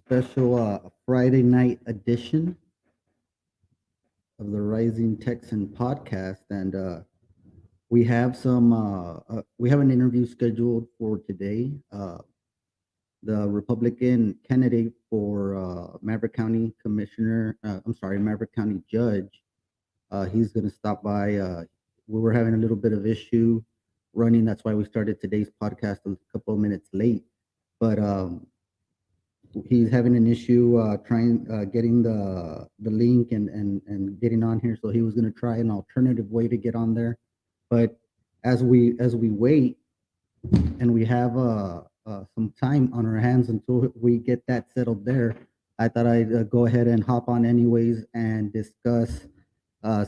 special Friday night edition of the Rising Texan podcast, and we have an interview scheduled for today. The Republican candidate for Maverick County Commissioner, Maverick County Judge. He's going to stop by. We were having a little bit of issue running. That's why we started today's podcast a couple of minutes late. But he's having an issue trying getting the link and getting on here. So he was going to try an alternative way to get on there. But as we wait and we have some time on our hands until we get that settled there, I thought I'd go ahead and hop on anyways and discuss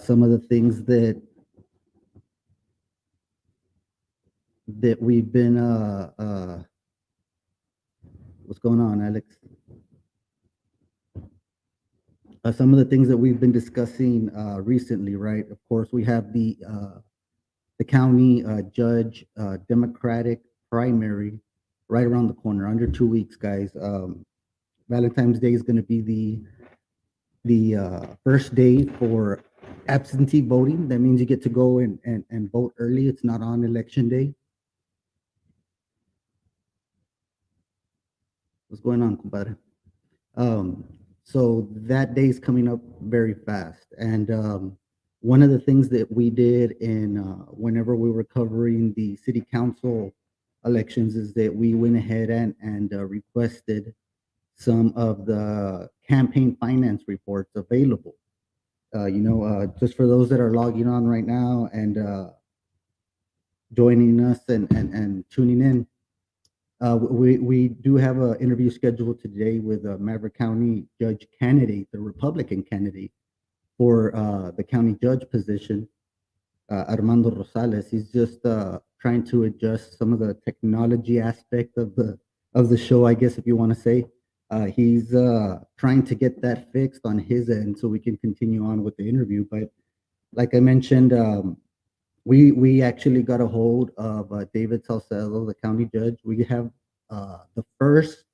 some of the things that we've been what's going on, Alex? Some of the things that we've been discussing recently, right? Of course, we have the county judge Democratic primary right around the corner, under 2 weeks, guys. Valentine's Day is going to be the first day for absentee voting. That means you get to go and vote early. It's not on election day. What's going on, compadre? Um, so that day's coming up very fast. And one of the things that we did in whenever we were covering the city council elections is that we went ahead and requested some of the campaign finance reports available. Just for those that are logging on right now and joining us and tuning in. We do have an interview scheduled today with a Maverick County judge candidate, the Republican candidate for the county judge position, Armando Rosales. He's just trying to adjust some of the technology aspect of the show, I guess, if you want to say. He's trying to get that fixed on his end so we can continue on with the interview. But like I mentioned, we actually got a hold of David Salcedo, the county judge. We have the first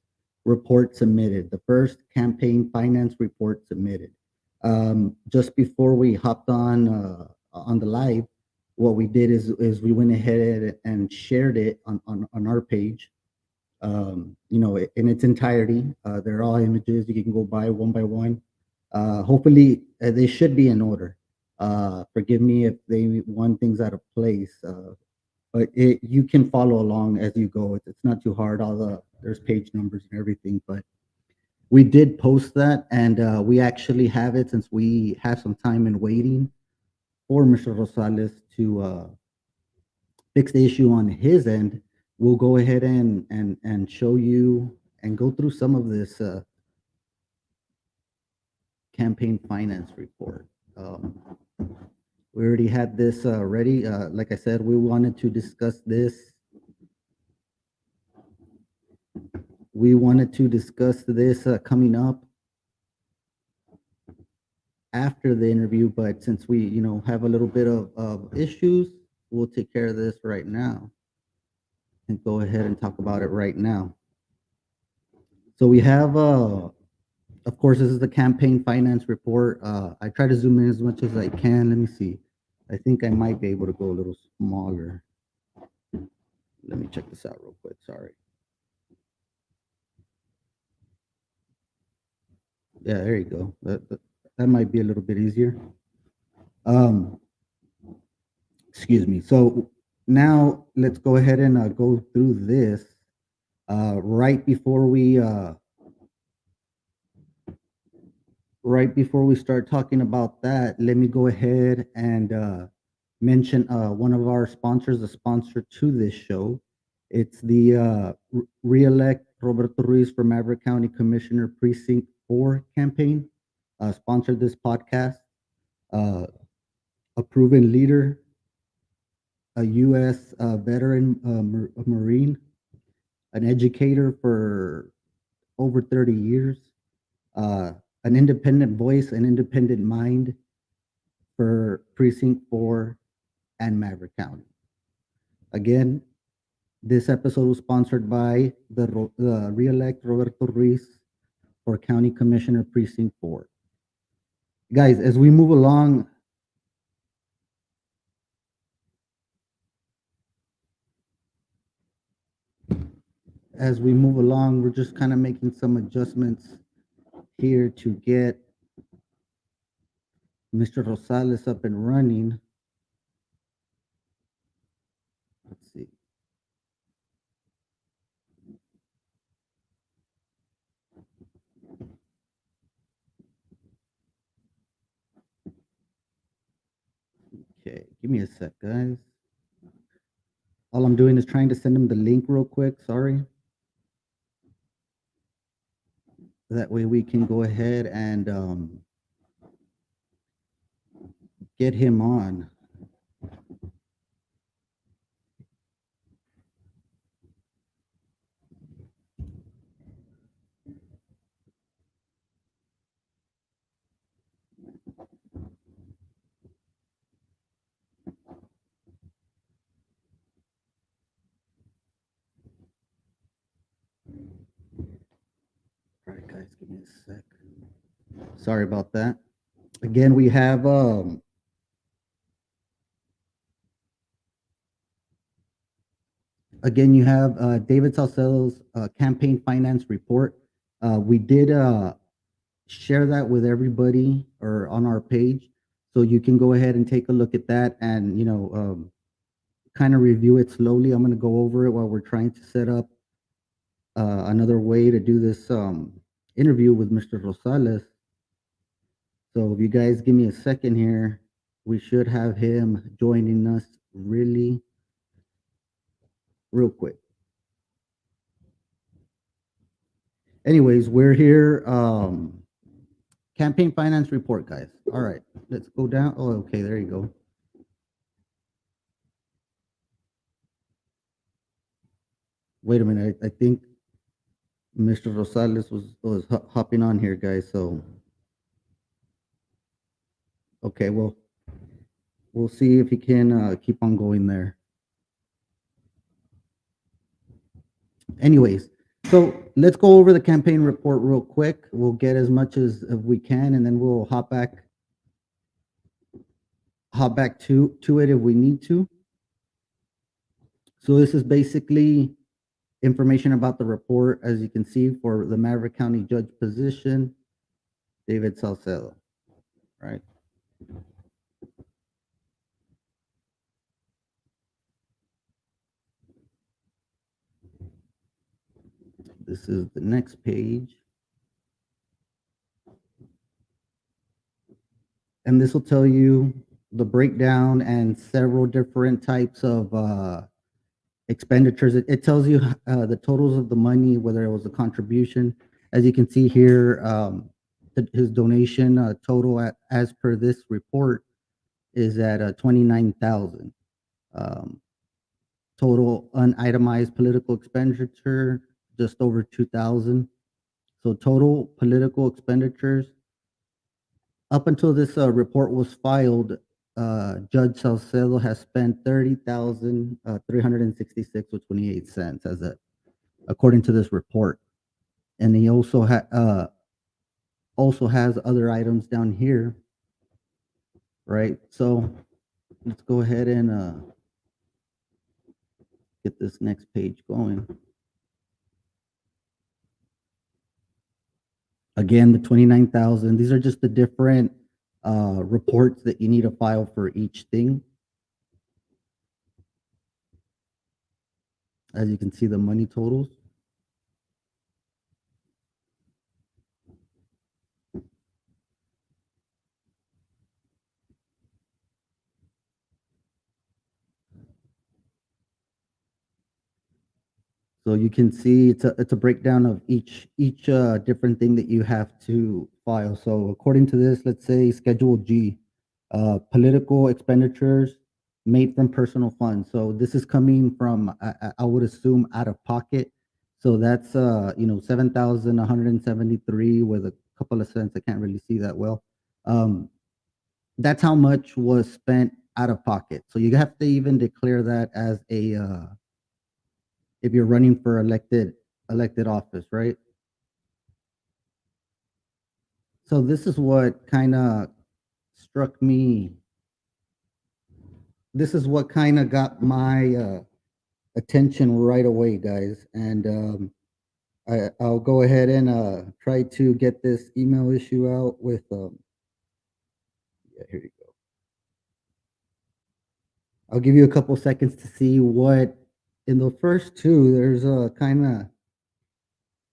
report submitted, the first campaign finance report submitted. Just before we hopped on the live, what we did is we went ahead and shared it on our page. In its entirety. They're all images. You can go by one. Hopefully, they should be in order. Forgive me if they want things out of place, but you can follow along as you go. It's not too hard. There's page numbers and everything, but we did post that, and we actually have it since we have some time in waiting for Mr. Rosales to fix the issue on his end. We'll go ahead and show you and go through some of this campaign finance report. We already had this ready. Like I said, we wanted to discuss this. We wanted to discuss this coming up after the interview, but since we, have a little bit of issues, we'll take care of this right now and go ahead and talk about it right now. So we have, of course, this is the campaign finance report. I try to zoom in as much as I can. Let me see. I think I might be able to go a little smaller. Let me check this out real quick. Sorry. Yeah, there you go. That might be a little bit easier. Excuse me. So now let's go ahead and go through this. Right before we start talking about that, let me go ahead and mention one of our sponsors, the sponsor to this show. It's the Reelect Roberto Ruiz for Maverick County Commissioner Precinct 4 campaign. Sponsored this podcast. A proven leader, a U.S. Veteran Marine, an educator for over 30 years, an independent voice, an independent mind for Precinct 4 and Maverick County. Again, this episode was sponsored by the Reelect Roberto Ruiz for County Commissioner Precinct 4. Guys, as we move along, we're just kind of making some adjustments here to get Mr. Rosales up and running. Let's see. Okay, give me a sec, guys. All I'm doing is trying to send him the link real quick. Sorry. That way we can go ahead and get him on. All right, guys, give me a sec. Sorry about that. Again, we have you have David Salcedo's campaign finance report. We did share that with everybody or on our page, so you can go ahead and take a look at that and kind of review it slowly. I'm going to go over it while we're trying to set up another way to do this interview with Mr. Rosales. So if you guys give me a second here, we should have him joining us real quick. Anyways, we're here. Campaign finance report, guys. All right, let's go down. Oh, okay, there you go. Wait a minute. I think Mr. Rosales was hopping on here, guys. So, okay, well, we'll see if he can keep on going there. Anyways, so let's go over the campaign report real quick. We'll get as much as we can, and then we'll hop back to it if we need to. So this is basically information about the report, as you can see, for the Maverick County Judge position, David Salcedo, right? This is the next page. And this will tell you the breakdown and several different types of expenditures. It tells you the totals of the money, whether it was a contribution. As you can see here, his donation total as per this report is at 29,000. Total unitemized political expenditure just over 2,000. So total political expenditures up until this report was filed, Judge Salcedo has spent 30,366 with 28 cents according to this report, and he also has other items down here, right? So let's go ahead and get this next page going. Again, the 29,000. These are just the different reports that you need to file for each thing. As you can see, the money totals. So you can see it's a breakdown of each different thing that you have to file. So according to this, let's say Schedule G, political expenditures made from personal funds. So this is coming from, I would assume, out of pocket. So that's 7,173 with a couple of cents. I can't really see that well. That's how much was spent out of pocket. So you have to even declare that as a if you're running for elected office, right? So this is what kind of struck me. This is what kind of got my attention right away, guys. And I'll go ahead and try to get this email issue out with. Yeah, here you go. I'll give you a couple seconds to see what in the first two. There's a kind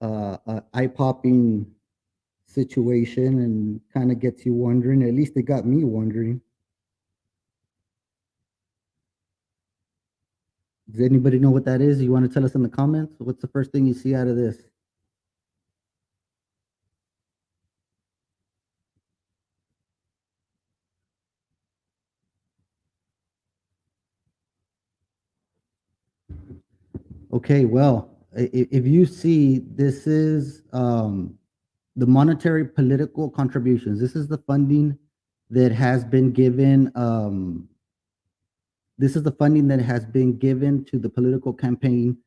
of eye popping situation and kind of gets you wondering. At least it got me wondering. Does anybody know what that is? You want to tell us in the comments? What's the first thing you see out of this? Okay, well, if you see, this is the monetary political contributions. This is the funding that has been given. This is the funding that has been given to the political campaign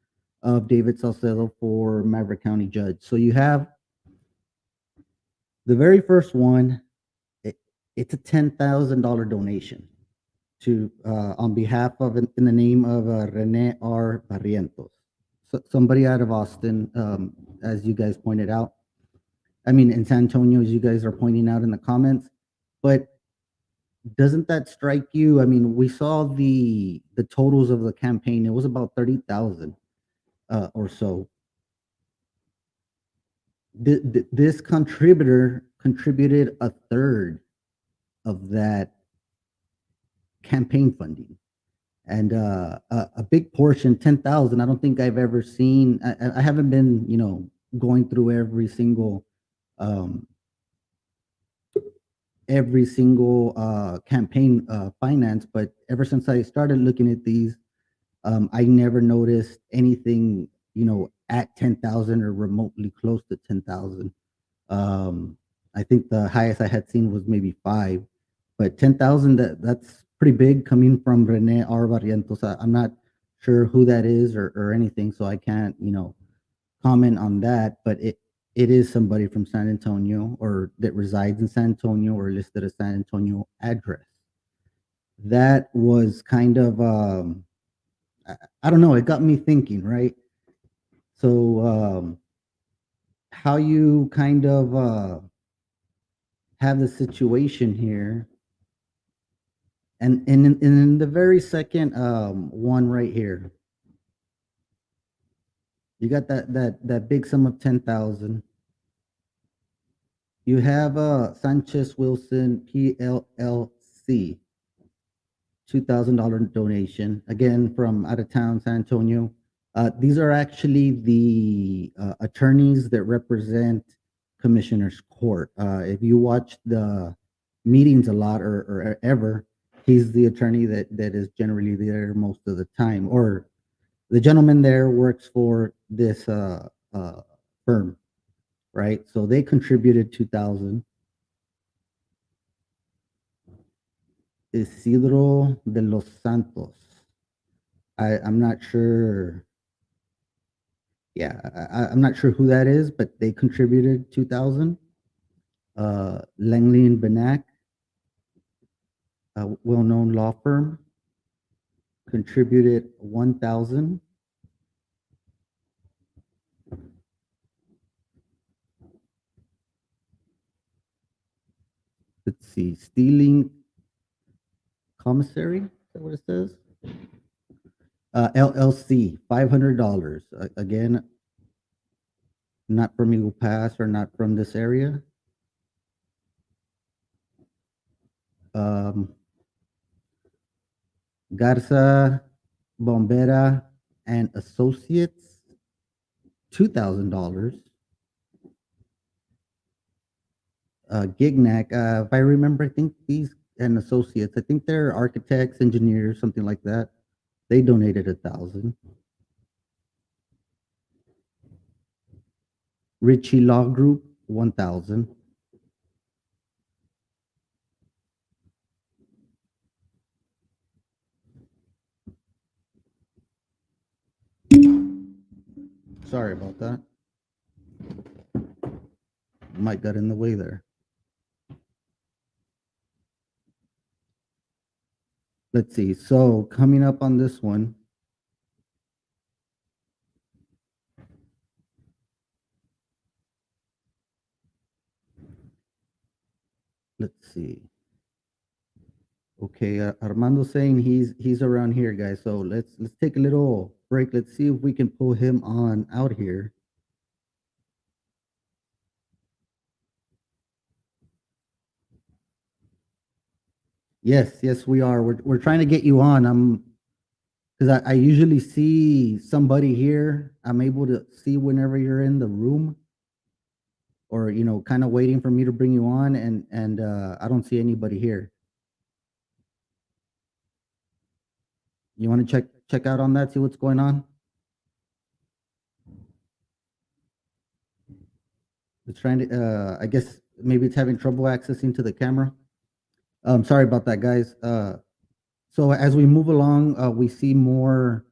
of David Salcedo for Maverick County Judge. So you have the very first one. It's a $10,000 donation to on behalf of in the name of Rene R. Barrientos, so somebody out of Austin, as you guys pointed out. I mean, in San Antonio, as you guys are pointing out in the comments. But doesn't that strike you? I mean, we saw the totals of the campaign. It was about 30,000 or so. This contributor contributed a third of that campaign funding. And a big portion, 10,000. I don't think I've ever seen. I haven't been, going through um, every single campaign finance, but ever since I started looking at these, I never noticed anything, at 10,000 or remotely close to 10,000. I think the highest I had seen was maybe five, but 10,000, that's pretty big coming from Rene R. Barrientos. I'm not sure who that is or anything, so I can't, comment on that, but it is somebody from San Antonio or that resides in San Antonio or listed a San Antonio address. That was kind of, I don't know, it got me thinking, right? So, how you kind of have the situation here. And in the very second one right here, you got that big sum of 10,000. You have Sanchez Wilson PLLC, $2,000 donation, again from out of town, San Antonio. These are actually the attorneys that represent Commissioner's Court. If you watch the meetings a lot or ever, he's the attorney that is generally there most of the time. Or the gentleman there works for this firm, right? So they contributed 2,000. Isidro de los Santos. I'm not sure. Yeah, I'm not sure who that is, but they contributed 2,000. Langley and Benak, a well-known law firm, contributed 1,000. Let's see, Stealing Commissary, is that what it says? LLC, $500. Again, not from Eagle Pass or not from this area. Garza Bombera and Associates, $2,000. Gignac, if I remember, I think these and Associates, I think they're architects, engineers, something like that. They donated 1,000. Ritchie Law Group, 1,000. Sorry about that. Mic got in the way there. let's see. So coming up on this one, let's see. Okay, Armando's saying he's around here, guys. So let's take a little break. Let's see if we can pull him on out here. Yes, yes, we are. We're trying to get you on. Because I usually see somebody here. I'm able to see whenever you're in the room, or kind of waiting for me to bring you on, and I don't see anybody here. You want to check out on that, see what's going on? It's trying to. I guess maybe it's having trouble accessing to the camera. Sorry about that, guys. So as we move along, we see more.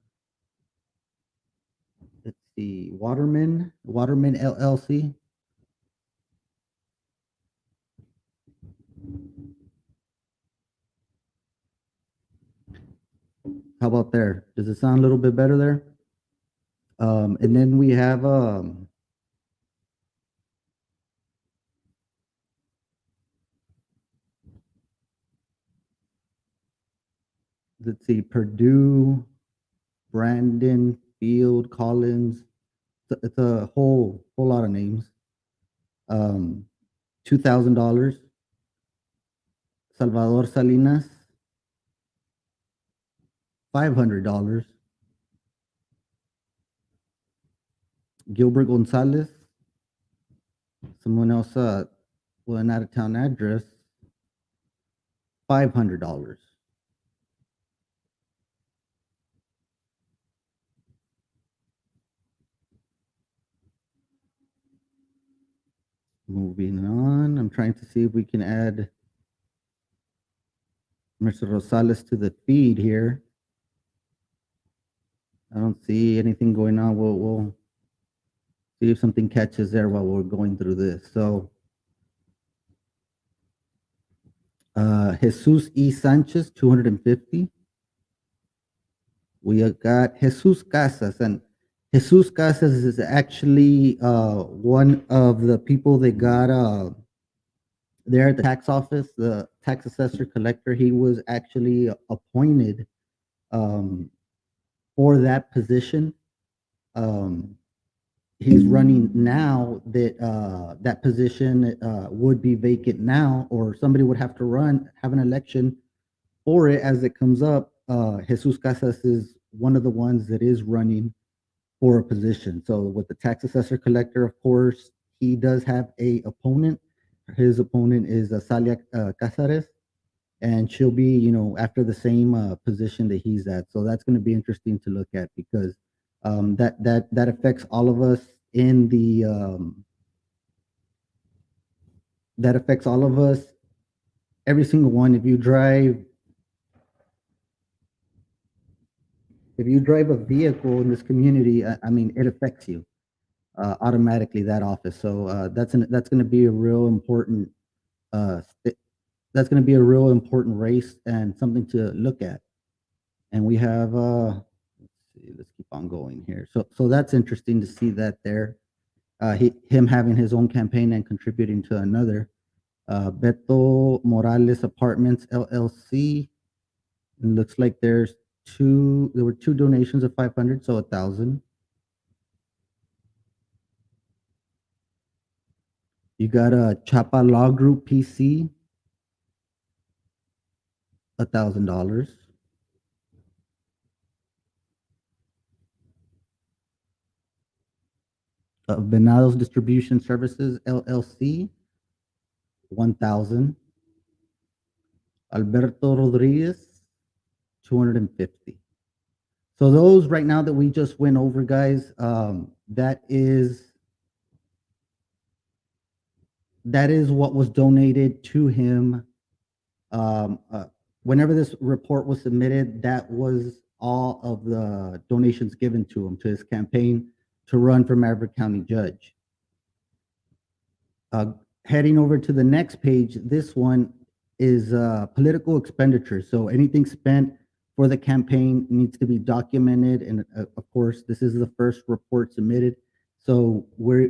Let's see, Waterman LLC. How about there? Does it sound a little bit better there? And then we have let's see, Purdue, Brandon, Field, Collins. It's a whole lot of names. $2,000. Salvador Salinas, $500. Gilbert Gonzalez, someone else with an out of town address, $500. Moving on, I'm trying to see if we can add Mr. Rosales to the feed here. I don't see anything going on. We'll see if something catches there while we're going through this. So, Jesus E. Sanchez, 250. We got Jesus Casas, and Jesus Casas is actually one of the people that got there at the tax office, the tax assessor collector. He was actually appointed um, for that position. Um, he's running now. That position would be vacant now, or somebody would have to have an election for it as it comes up. Jesus Casas is one of the ones that is running for a position. So with the tax assessor collector, of course, he does have a opponent. His opponent is Salia Casares, and she'll be, after the same position that he's at. So that's going to be interesting to look at because that affects all of us in the that affects all of us, every single one. If you drive a vehicle in this community, I mean, it affects you automatically, that office. So that's going to be a real important st- that's going to be a real important race and something to look at. And we have let's see, let's keep on going here. So that's interesting to see that there. Him having his own campaign and contributing to another. Beto Morales Apartments LLC. It looks like there were two donations of 500, so 1,000. You got a Chapa Law Group PC, $1,000. Venados Distribution Services LLC, 1,000. Alberto Rodriguez, 250. So those right now that we just went over, guys, that is what was donated to him. Um, uh, Whenever this report was submitted, that was all of the donations given to him, to his campaign to run for Maverick County Judge. Uh, Heading over to the next page, this one, is political expenditure. So anything spent for the campaign needs to be documented, and of course, this is the first report submitted. So we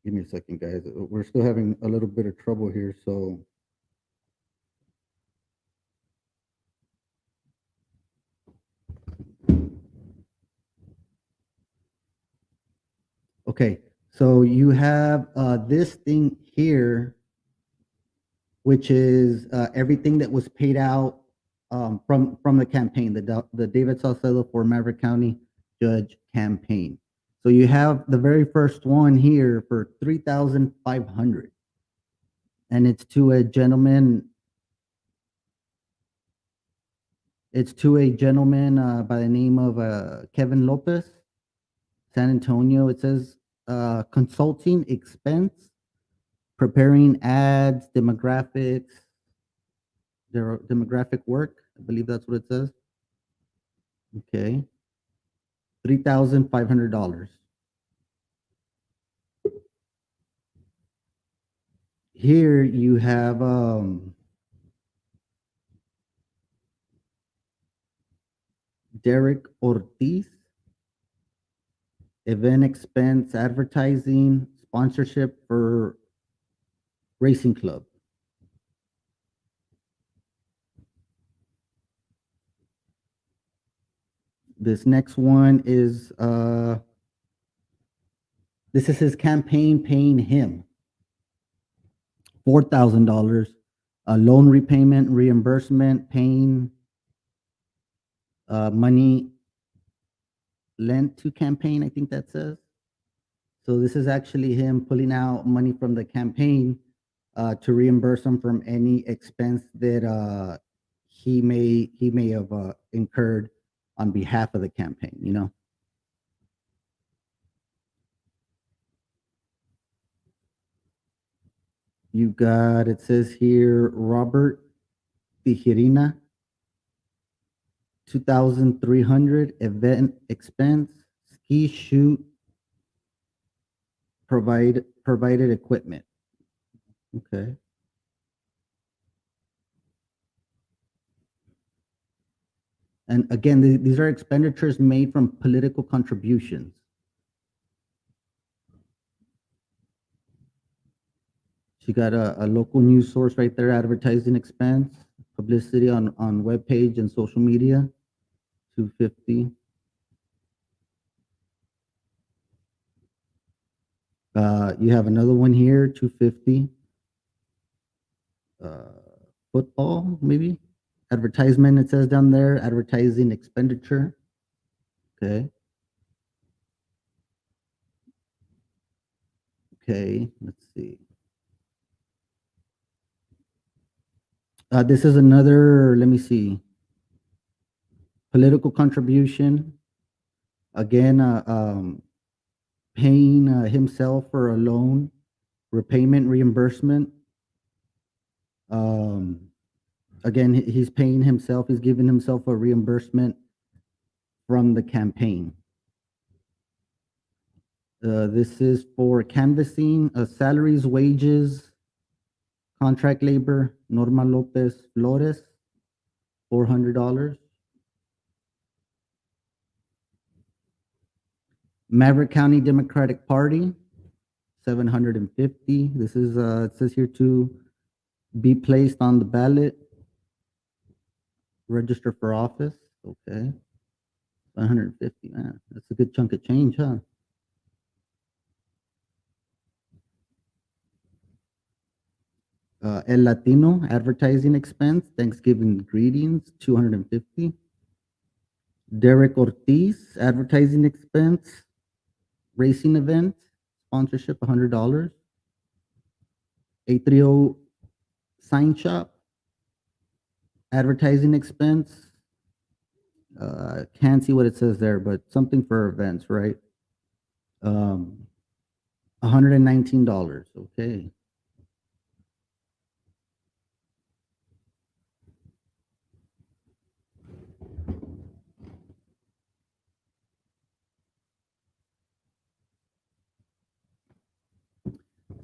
give me a second, guys. We're still having a little bit of trouble here. So okay, so you have this thing here, which is everything that was paid out from the campaign, the David Salcedo for Maverick County Judge campaign. So you have the very first one here for 3,500, and it's to a gentleman. It's to a gentleman by the name of Kevin Lopez, San Antonio. It says consulting expense, preparing ads, demographics, demographic work. I believe that's what it says. Okay, $3,500. Here you have Derek Ortiz, event expense, advertising, sponsorship for racing club. This next one is this is his campaign paying him $4,000. Loan repayment, reimbursement, paying money lent to campaign, I think that says. So this is actually him pulling out money from the campaign to reimburse him from any expense that he may have incurred on behalf of the campaign. You know. You got, it says here, Robert Tijerina, 2,300 event expense, ski shoot, provided equipment. Okay. And again, these are expenditures made from political contributions. So you got a local news source right there, advertising expense, publicity on web page and social media, 250. You have another one here, 250. Football, maybe advertisement. It says down there, advertising expenditure. Okay. Okay. Let's see. This is another. Let me see. Political contribution. Again, paying himself for a loan, repayment, reimbursement. Again, he's paying himself. He's giving himself a reimbursement from the campaign. This is for canvassing, salaries, wages, contract labor, Norma Lopez Flores, $400. Maverick County Democratic Party, 750. This is, it says here to be placed on the ballot, register for office. Okay. 150, man. That's a good chunk of change, huh? El Latino advertising expense, Thanksgiving greetings, 250. Derek Ortiz advertising expense, racing event, sponsorship, $100. A30 sign shop, advertising expense. Can't see what it says there, but something for events, right? $119. Okay.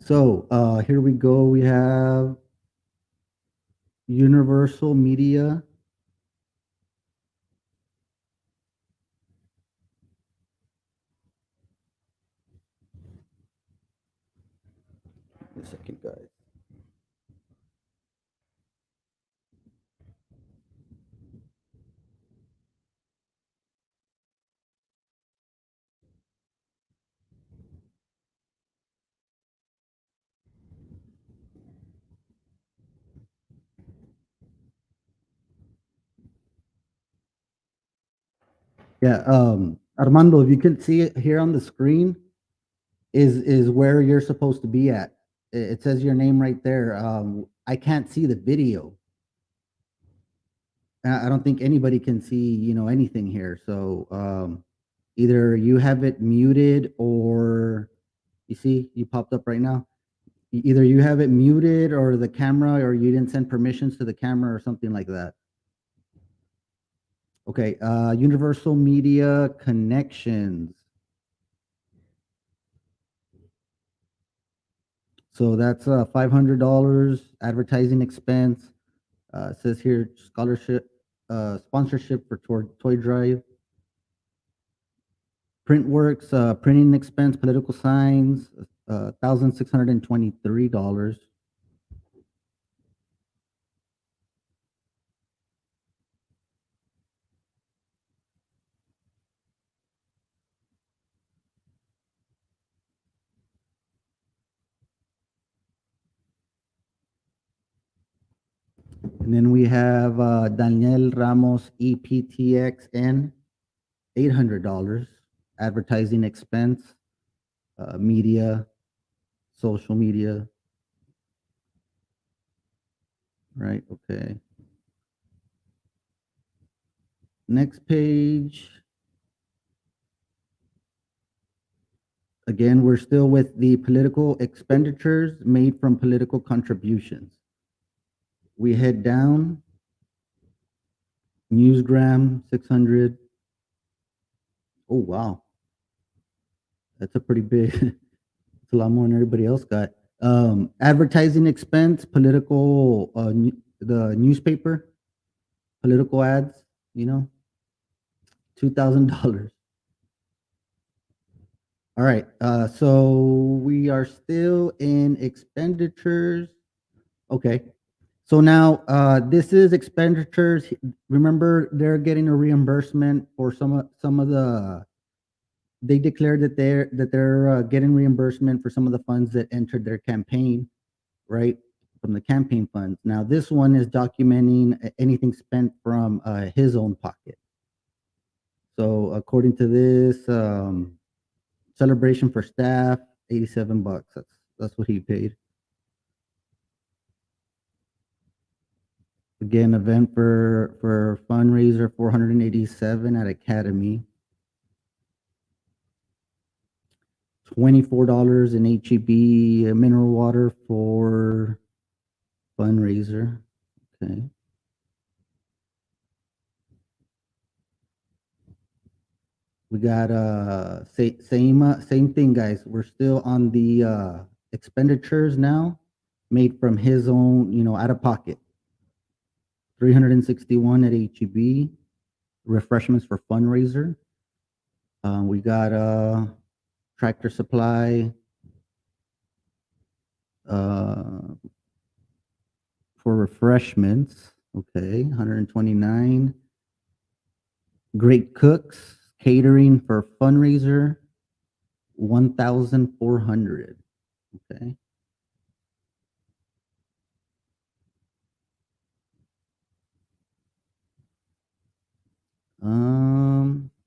So here we go. We have Universal Media. Wait a second, guys. Yeah, Armando, if you can see it here on the screen, is where you're supposed to be at. It says your name right there. I can't see the video. I don't think anybody can see, anything here. So either you have it muted or you see you popped up right now. Either you have it muted or the camera, or you didn't send permissions to the camera or something like that. Okay, Universal Media Connections. So that's $500 advertising expense. It says here scholarship, sponsorship for toy drive. Printworks, printing expense, political signs, $1,623. And then we have Daniel Ramos EPTXN, $800 advertising expense, media, social media. Right. Okay. Next page. Again, we're still with the political expenditures made from political contributions. We head down. Newsgram, 600. Oh, wow. That's a pretty big, it's a lot more than everybody else got. Advertising expense, political, the newspaper, political ads, $2,000. All right. So we are still in expenditures. Okay. So now this is expenditures. Remember, they're getting a reimbursement for some of the. They declared that they're getting reimbursement for some of the funds that entered their campaign, right, from the campaign funds. Now this one is documenting anything spent from his own pocket. So according to this, celebration for staff, $87. That's what he paid. Again, event for fundraiser, 487 at Academy. $24 in HEB mineral water for fundraiser. Okay. We got same thing, guys. We're still on the expenditures now, made from his own, out of pocket. 361 at HEB. Refreshments for fundraiser. We got Tractor Supply for refreshments. Okay, 129. Great Cooks catering for fundraiser, 1,400. Okay.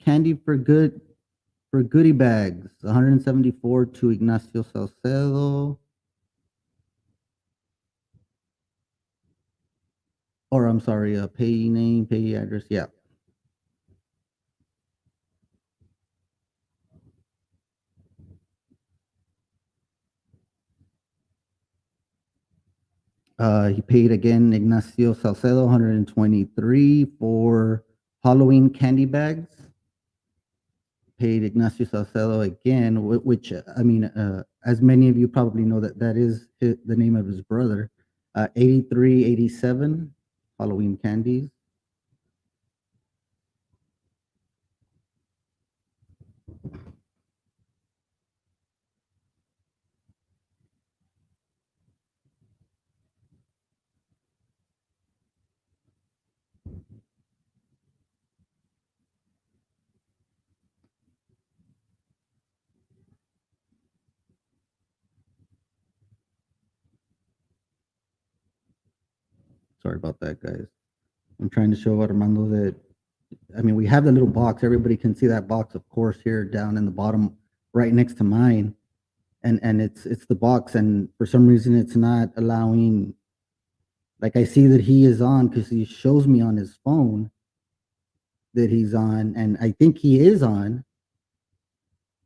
Candy for goodie bags, 174 to Ignacio Salcedo. Or I'm sorry, pay name, pay address. Yeah. He paid again Ignacio Salcedo 123 for Halloween candy bags. Unpaid Ignacio Salcedo again, which I mean, as many of you probably know, that is the name of his brother. 8387 Halloween candies. Sorry about that, guys. I'm trying to show Armando that, I mean, we have the little box. Everybody can see that box, of course, here down in the bottom, right next to mine. And it's the box, and for some reason it's not allowing. Like, I see that he is on because he shows me on his phone that he's on, and I think he is on.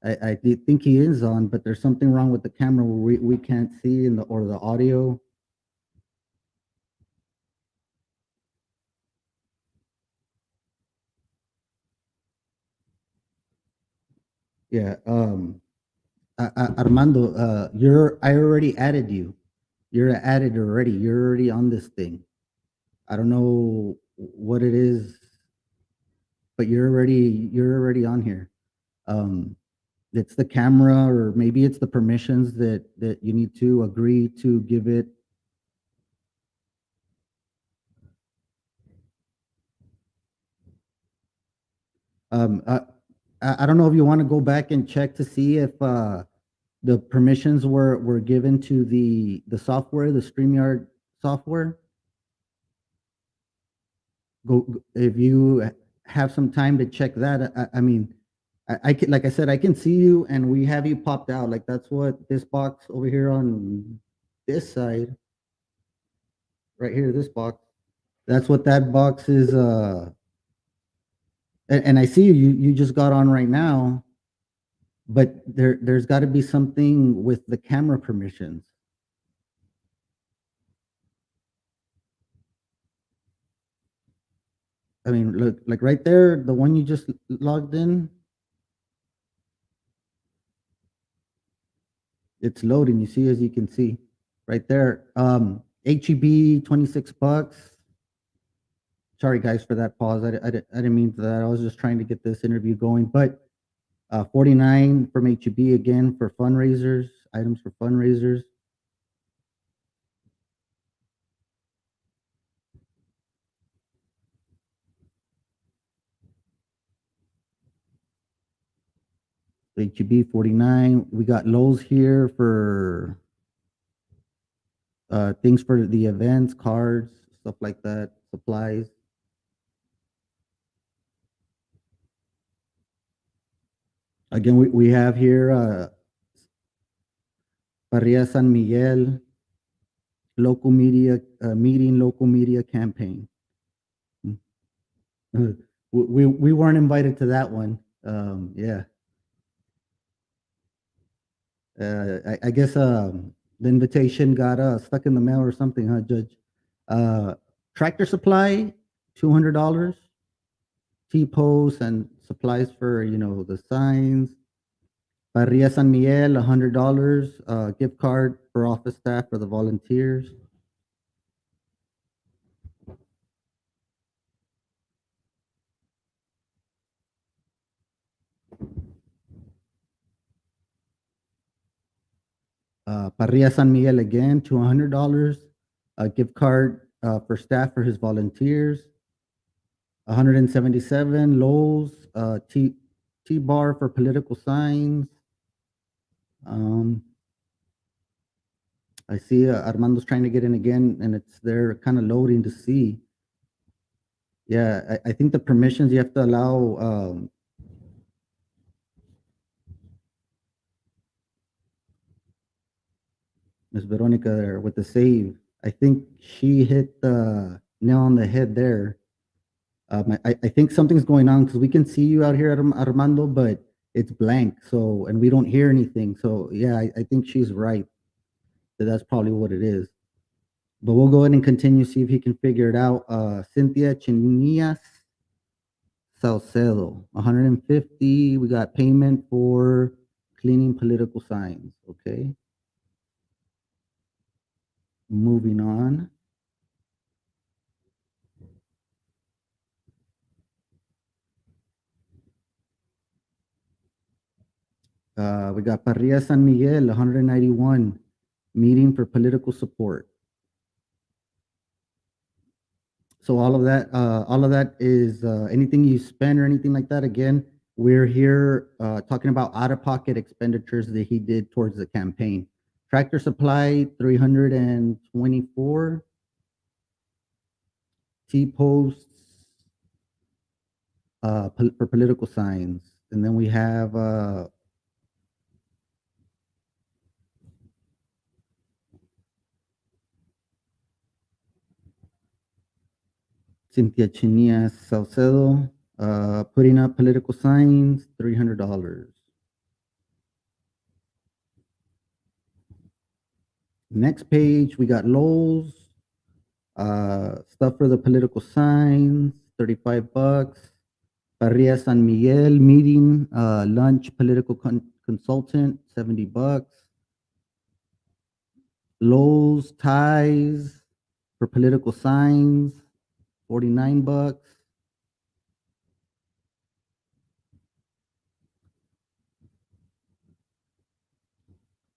I think he is on, but there's something wrong with the camera where we can't see in the or the audio. Yeah. Armando, I already added you. You're added already. You're already on this thing. I don't know what it is, but you're already on here. Um, it's the camera, or maybe it's the permissions that you need to agree to give it. Um, I, I don't know if you want to go back and check to see if the permissions were given to the software, the StreamYard software. If you have some time to check that. I mean, I can, like I said, I can see you, and we have you popped out. Like, that's what this box over here on this side, right here, this box. That's what that box is. And I see you just got on right now, but there's got to be something with the camera permissions. I mean, look, like right there, the one you just logged in, it's loading. You see, as you can see, right there. HEB, $26. Sorry, guys, for that pause. I didn't mean that. I was just trying to get this interview going. But 49 from HEB again for fundraisers, items for fundraisers. HEB 49. We got Lowe's here for things for the events, cards, stuff like that, supplies. Again, we have here Parrilla San Miguel, local media meeting, local media campaign. We weren't invited to that one. Yeah. I guess the invitation got stuck in the mail or something, huh, Judge? Tractor Supply, $200. T-posts and supplies for, the signs. Parrilla San Miguel, $100. Gift card for office staff for the volunteers. Parrilla San Miguel again, $200. A gift card for staff for his volunteers. 177. Lowe's, T-bar for political signs. Um, I see Armando's trying to get in again, and it's there kind of loading to see. Yeah, I think the permissions you have to allow Miss Veronica there with the save. I think she hit the nail on the head there. I think something's going on because we can see you out here at Armando, but it's blank. So, and we don't hear anything. So, yeah, I think she's right. That's probably what it is. But we'll go ahead and continue, see if he can figure it out. Cynthia Chinias Salcedo, 150. We got payment for cleaning political signs. Okay. Moving on. We got Parrilla San Miguel, 191, meeting for political support. So all of that is anything you spend or anything like that. Again, we're here talking about out-of-pocket expenditures that he did towards the campaign. Tractor supply, 324. T-posts for political signs. And then we have Cynthia Chinia Salcedo, putting up political signs, $300. Next page, we got Lowe's, stuff for the political signs, $35. Parrilla San Miguel meeting, lunch political consultant, $70. Lowe's ties for political signs, $49.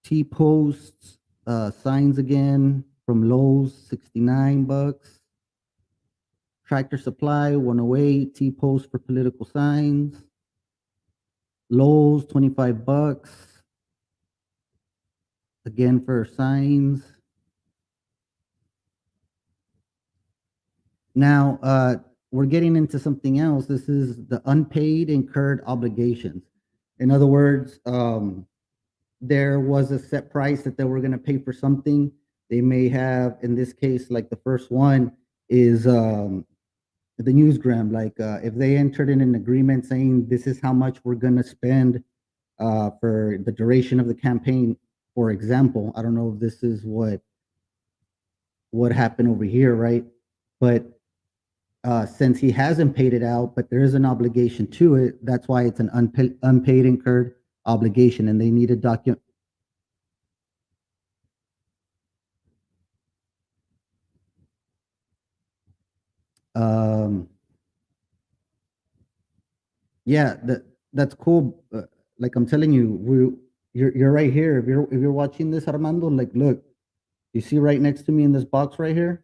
T-posts, signs again from Lowe's, $69. Tractor Supply, 108. T-posts for political signs. Lowe's, $25. Again for signs. Now, we're getting into something else. This is the unpaid incurred obligations. In other words, there was a set price that they were going to pay for something. They may have, in this case, like the first one is the newsgram. Like if they entered in an agreement saying this is how much we're going to spend for the duration of the campaign, for example. I don't know if this is what happened over here, right? But since he hasn't paid it out, but there is an obligation to it, that's why it's an unpaid incurred obligation, and they need a document. Um, yeah, that's cool. Like I'm telling you, you're right here. If you're watching this, Armando, like look, you see right next to me in this box right here,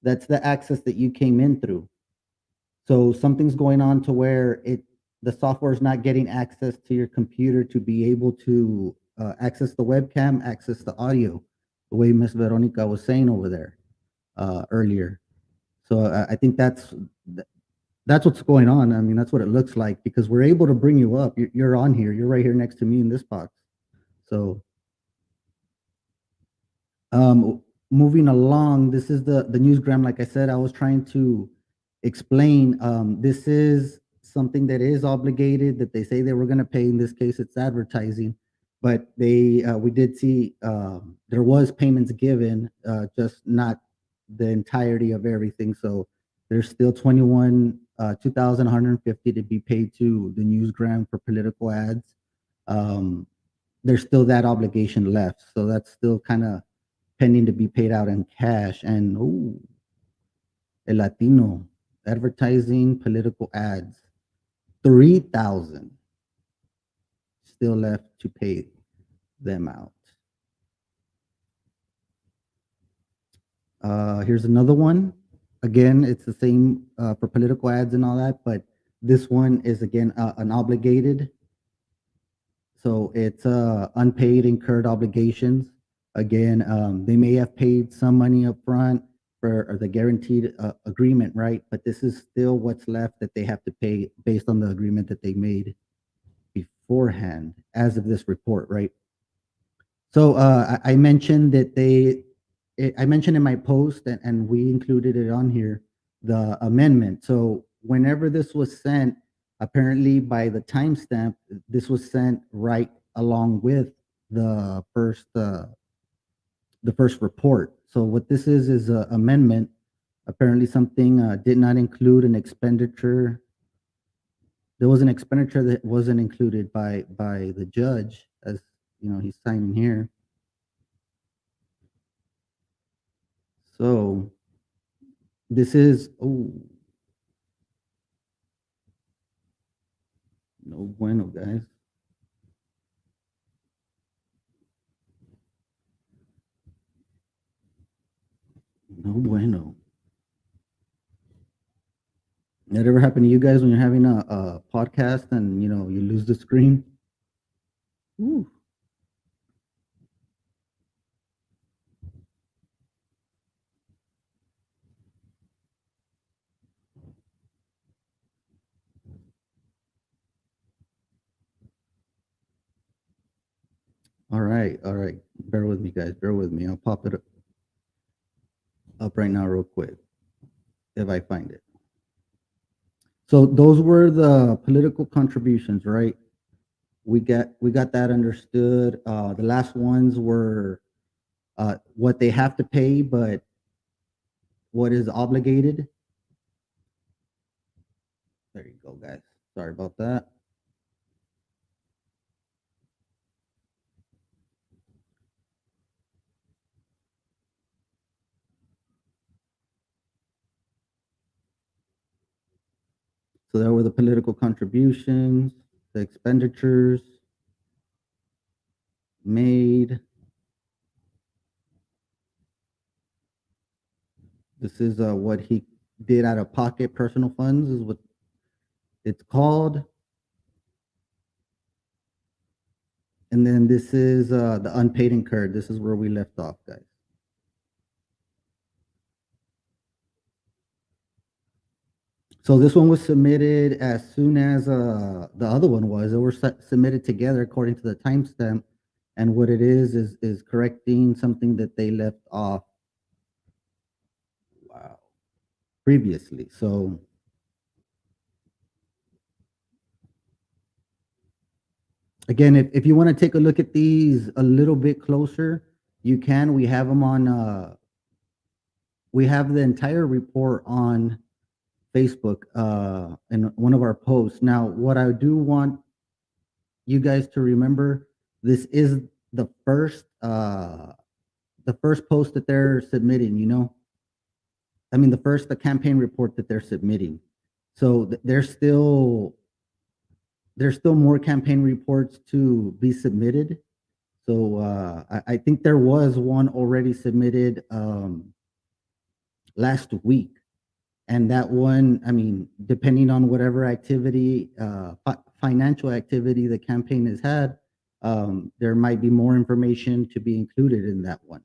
that's the access that you came in through. So something's going on to where the software is not getting access to your computer to be able to access the webcam, access the audio, the way Miss Veronica was saying over there earlier. So I think that's what's going on. I mean, that's what it looks like because we're able to bring you up. You're on here. You're right here next to me in this box. So moving along, this is the newsgram. Like I said, I was trying to explain. This is something that is obligated that they say they were going to pay. In this case, it's advertising, but we did see there was payments given, just not the entirety of everything. So there's still 2,150 to be paid to the newsgram for political ads. There's still that obligation left, so that's still kind of pending to be paid out in cash. And El Latino advertising political ads, 3,000 still left to pay them out. Here's another one. Again, it's the same for political ads and all that, but this one is again an obligated. So it's unpaid incurred obligations. Again, they may have paid some money up front for the guaranteed agreement, right? But this is still what's left that they have to pay based on the agreement that they made beforehand as of this report, right? So I mentioned that I mentioned in my post, and we included it on here, the amendment. So whenever this was sent, apparently by the timestamp, this was sent right along with the first report. So what this is an amendment. Apparently something did not include an expenditure there was an expenditure that wasn't included by the judge, as he's signing here. So this is, oh, no bueno, guys. No bueno. That ever happened to you guys when you're having a podcast and you lose the screen? Ooh. All right, all right. Bear with me, guys. Bear with me. I'll pop it up right now, real quick, if I find it. So those were the political contributions, right? We got that understood. The last ones were what they have to pay, but what is obligated. There you go, guys. Sorry about that. So there were the political contributions, the expenditures made. This is what he did out of pocket, personal funds is what it's called. And then this is the unpaid incurred. This is where we left off, guys. So this one was submitted as soon as the other one was. They were submitted together according to the timestamp, and what it is correcting something that they left off. Wow. Previously. So again, if you want to take a look at these a little bit closer, you can. We have them on. We have the entire report on Facebook in one of our posts. Now, what I do want you guys to remember, this is the first post that they're submitting. I mean, the campaign report that they're submitting. So there's still more campaign reports to be submitted. So I think there was one already submitted last week. And that one, I mean, depending on whatever activity, financial activity the campaign has had, there might be more information to be included in that one.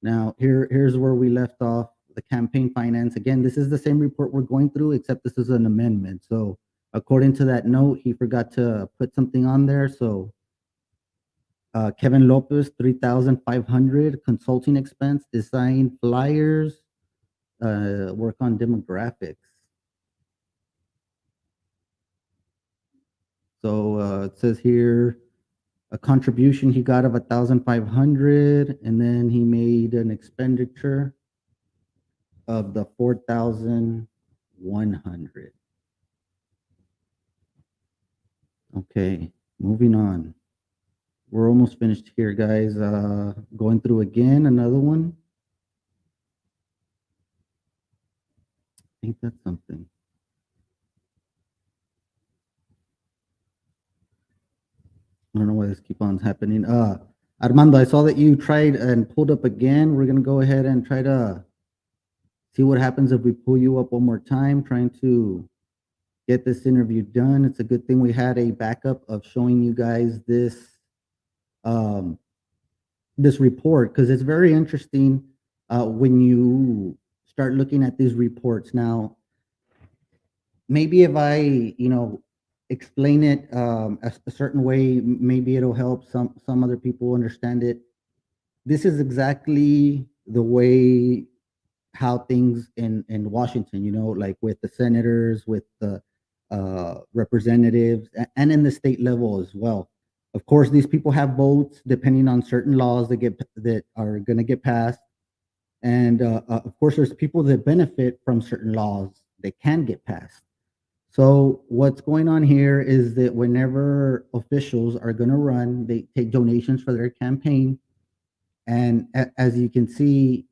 Now, here's where we left off, the campaign finance. Again, this is the same report we're going through, except this is an amendment. So according to that note, he forgot to put something on there. So Kevin Lopez, 3,500 consulting expense, design flyers, work on demographics. So it says here a contribution he got of 1,500, and then he made an expenditure of the 4,100. Okay, moving on. We're almost finished here, guys. Going through again, another one. I think that's something. I don't know why this keeps on happening. Armando, I saw that you tried and pulled up again. We're gonna go ahead and try to see what happens if we pull you up one more time, trying to get this interview done. It's a good thing we had a backup of showing you guys this report, because it's very interesting when you start looking at these reports. Now, maybe if I, explain it a certain way, maybe it'll help some other people understand it. This is exactly the way how things in Washington, like with the senators, with the representatives, and in the state level as well. Of course, these people have votes depending on certain laws that are going to get passed, and of course, there's people that benefit from certain laws that can get passed. So what's going on here is that whenever officials are going to run, they take donations for their campaign, and as you can see,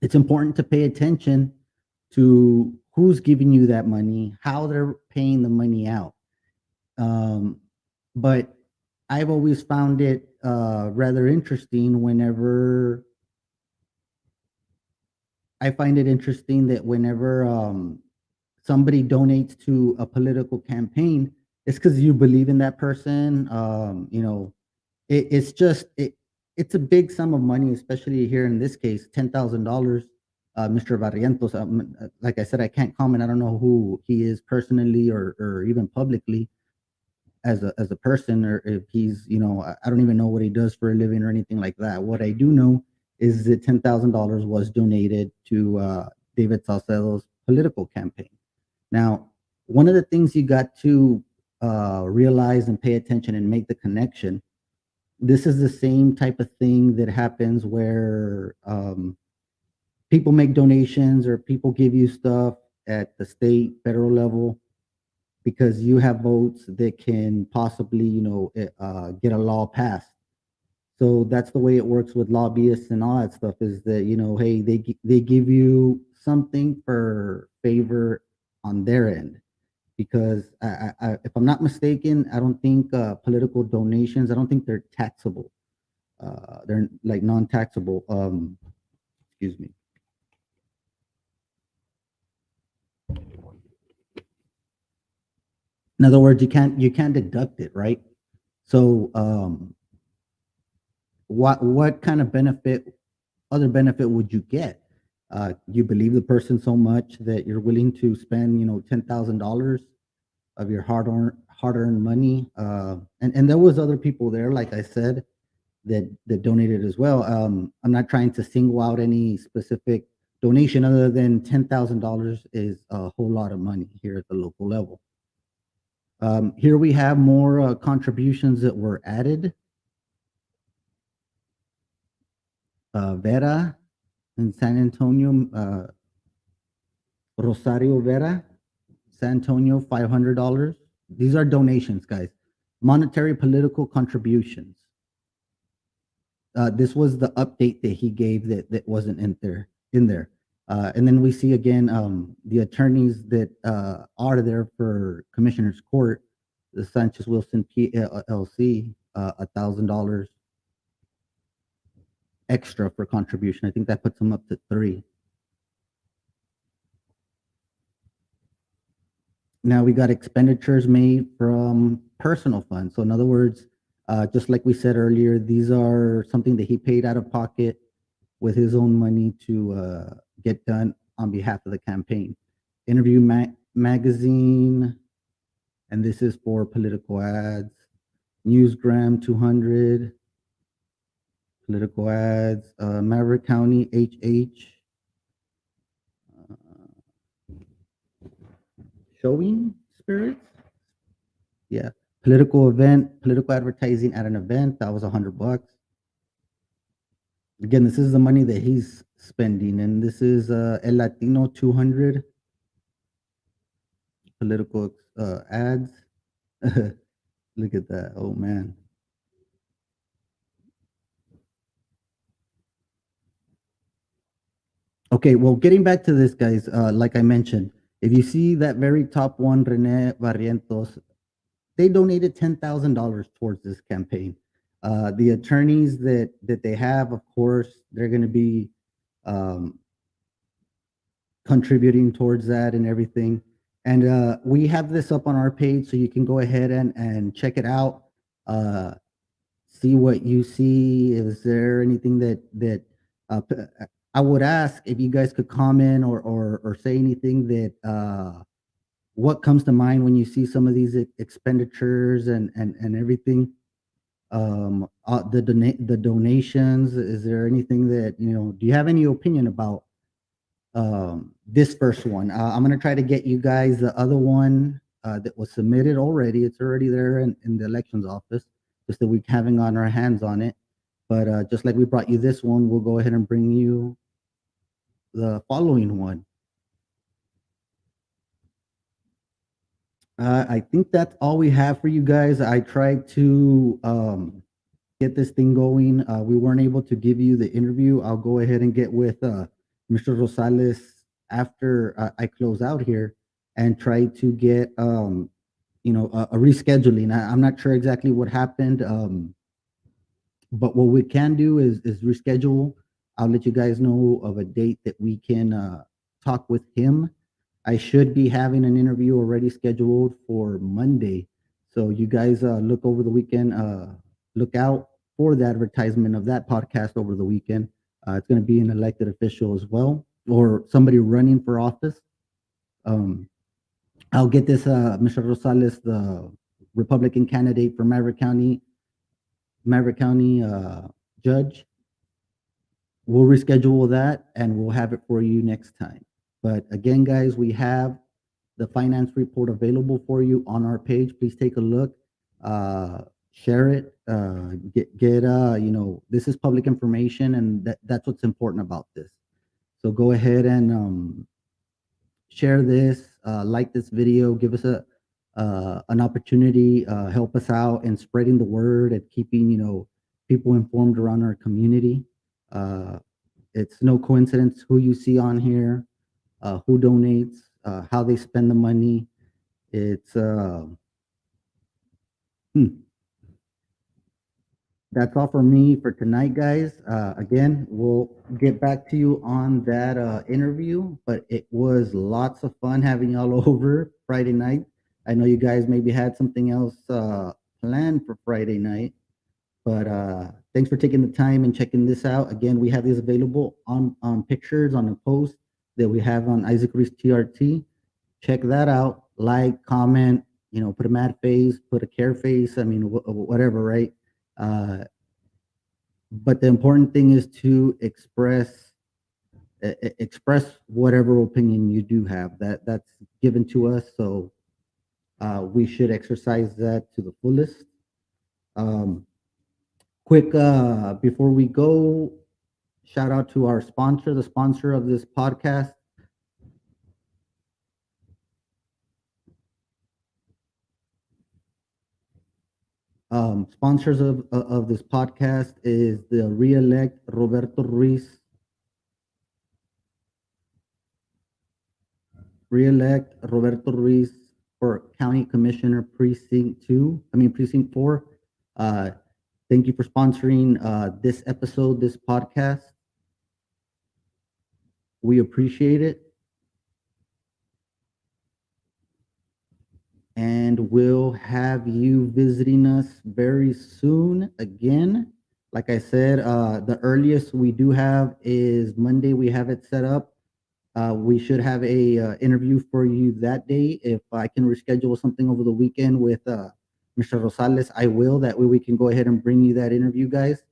it's important to pay attention to who's giving you that money, how they're paying the money out. Um, but I've always found it rather interesting whenever I find it interesting that whenever somebody donates to a political campaign, it's because you believe in that person. It's just it's a big sum of money, especially here in this case, $10,000. Mr. Barrientos, like I said, I can't comment. I don't know who he is personally or even publicly as a person, or if he's, I don't even know what he does for a living or anything like that. What I do know is that $10,000 was donated to David Salcedo's political campaign. Now, one of the things you got to realize and pay attention and make the connection. This is the same type of thing that happens where people make donations or people give you stuff at the state, federal level, because you have votes that can possibly, get a law passed. So that's the way it works with lobbyists and all that stuff. Is that, hey, they give you something for favor on their end, because if I'm not mistaken, I don't think political donations. I don't think they're taxable. They're like non-taxable. Excuse me. In other words, you can't deduct it, right? So what kind of other benefit would you get? You believe the person so much that you're willing to spend, $10,000 of your hard earned money. And there was other people there, like I said, that donated as well. I'm not trying to single out any specific donation other than $10,000 is a whole lot of money here at the local level. Here we have more contributions that were added. Vera in San Antonio, Rosario Vera, San Antonio, $500. These are donations, guys. Monetary political contributions. This was the update that he gave that wasn't in there. And then we see again the attorneys that are there for Commissioner's Court, the Sanchez Wilson PLC, $1,000 extra for contribution. I think that puts them up to three. Now we got expenditures made from personal funds. So in other words, just like we said earlier, these are something that he paid out of pocket with his own money to get done on behalf of the campaign. Interview magazine, and this is for political ads. Newsgram 200, political ads. Maverick County HH. Showing spirits. Yeah. Political event, political advertising at an event. That was $100. Again, this is the money that he's spending, and this is El Latino 200 political ads. Look at that. Oh man. Okay, well, getting back to this, guys, like I mentioned, if you see that very top one, Rene Barrientos, they donated $10,000 towards this campaign. The attorneys that they have, of course, they're going to be um, contributing towards that and everything. And we have this up on our page, so you can go ahead and check it out. See what you see. Is there anything I would ask if you guys could comment or say anything that what comes to mind when you see some of these expenditures and everything. The donations. Is there anything that do you have any opinion about this first one? I'm gonna try to get you guys the other one that was submitted already. It's already there in the elections office, just that we having on our hands on it. But just like we brought you this one, we'll go ahead and bring you the following one. I think that's all we have for you guys. I tried to get this thing going. We weren't able to give you the interview. I'll go ahead and get with Mr. Rosales after I close out here and try to get a rescheduling. I'm not sure exactly what happened, but what we can do is reschedule. I'll let you guys know of a date that we can talk with him. I should be having an interview already scheduled for Monday. So you guys look over the weekend, look out for the advertisement of that podcast over the weekend. It's going to be an elected official as well, or somebody running for office. Um, I'll get this, Mr. Rosales, the Republican candidate for Maverick County judge. We'll reschedule that and we'll have it for you next time. But again, guys, we have the finance report available for you on our page. Please take a look, share it, this is public information, and that's what's important about this. So go ahead and share this, like this video, give us a an opportunity, help us out in spreading the word and keeping people informed around our community. Uh, it's no coincidence who you see on here, who donates, how they spend the money. It's hmm, that's all for me for tonight, guys. Again, we'll get back to you on that interview, but it was lots of fun having y'all over Friday night. I know you guys maybe had something else planned for Friday night, but thanks for taking the time and checking this out. Again, we have these available on pictures on a post that we have on Isaac Reese TRT. Check that out. Like, comment, put a mad face, put a care face. I mean, whatever, right? Uh, but the important thing is to express whatever opinion you do have. That's given to us, so we should exercise that to the fullest. Um, quick, before we go, shout out to our sponsor, the sponsor of this podcast. Sponsors of this podcast is the re-elect Roberto Ruiz for County Commissioner Precinct 2, I mean Precinct 4. Uh, thank you for sponsoring this episode, this podcast. We appreciate it. And we'll have you visiting us very soon again. Like I said, the earliest we do have is Monday. We have it set up. We should have a interview for you that day. If I can reschedule something over the weekend with Mr. Rosales, I will. That way we can go ahead and bring you that interview, guys.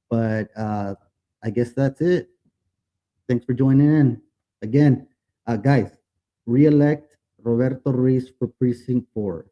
But I guess that's it. Thanks for joining in. Again, guys, re-elect Roberto Ruiz for Precinct 4.